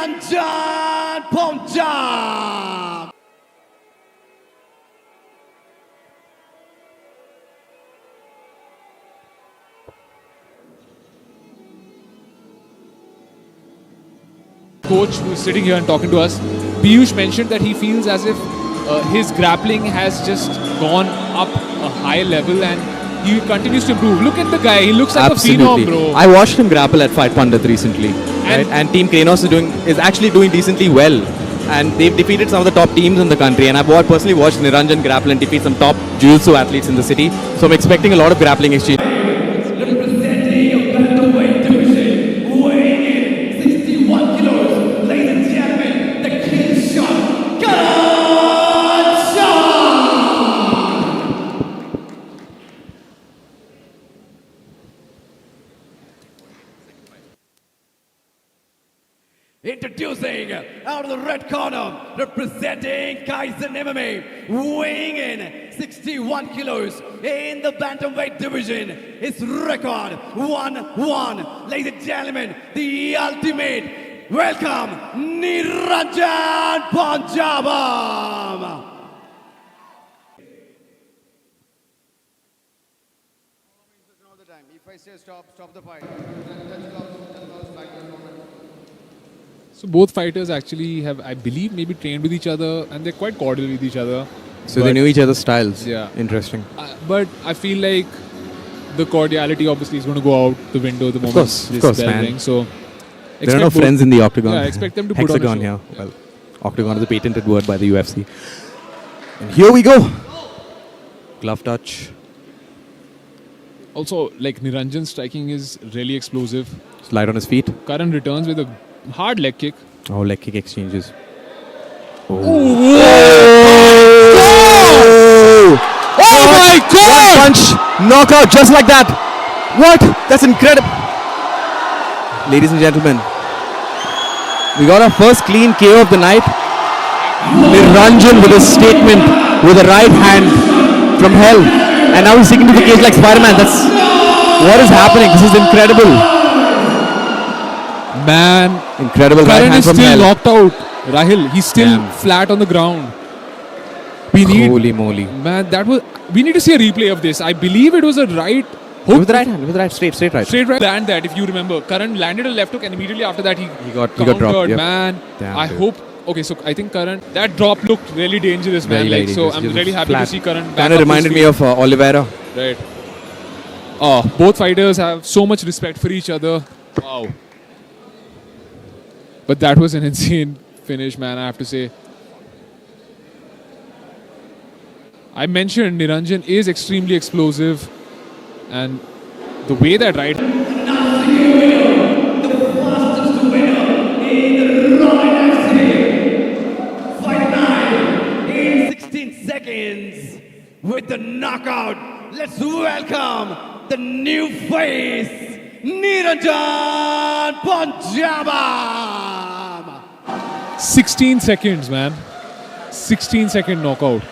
Niranjan Punjab. Coach who is sitting here and talking to us, Piyush mentioned that he feels as if his grappling has just gone up a high level and he continues to improve. Look at the guy; he looks like a phenom, bro. I watched him grapple at Fight Pundit recently, and Team Kranos is actually doing decently well. And they've defeated some of the top teams in the country. And I've personally watched Niranjan grapple and defeat some top jiu-jitsu athletes in the city. So I'm expecting a lot of grappling exchange. Representing your bantamweight division, weighing in 61 kilos, ladies and gentlemen, the King Shot, Karan Shah. Introducing out of the red corner, representing Kaizen MMA, weighing in 61 kilos in the bantamweight division. His record 1-1. Ladies and gentlemen, the ultimate. Welcome, Niranjan Punjabam. All the time. If I say stop the fight. So both fighters actually have, I believe, maybe trained with each other and they're quite cordial with each other. So they knew each other's styles. Yeah. Interesting. But I feel like the cordiality obviously is going to go out the window the moment course, this of course, bell man. rings. So There are no expect both- friends in the octagon. Yeah, expect them to put on a Hexagon show. here. Well, octagon is a patented word by the UFC. And here we go. Glove touch. Also, like Niranjan's striking is really explosive. Slide on his feet. Karan returns with a hard leg kick. Oh, leg kick exchanges. Oh my God! One punch, knockout just like that. What? That's incredible. Ladies and gentlemen, we got our first clean KO of the night. Niranjan with a statement with a right hand from hell. And now he's sticking to the cage like Spider-Man. That's what is happening. This is incredible. Man, Incredible right Karan hand is from still hell. knocked out. Rahil, he's still Damn. flat on the ground. We need, Holy moly. man, we need to see a replay of this. I believe it was a right hook. With the right hand, with the right, straight right. Straight right. Land that, if you remember. Karan landed a left hook and immediately after that he got countered. dropped, yep. Man, Damn, I dude. hope. Okay, so I think Karan, that drop looked really dangerous, man. Very, Like, very so dangerous. I'm Just really happy flat. to see Karan back Kind up of his reminded me feet. of Oliveira. Right. Oh, both fighters have so much respect for each other. Wow. But that was an insane finish, man, I have to say. I mentioned Niranjan is extremely explosive. And the way that right... The fastest winner in the Raw UFC. Fight night in 16 seconds with the knockout. Let's welcome the new face, Niranjan Punjabam. 16 seconds, man. 16-second knockout.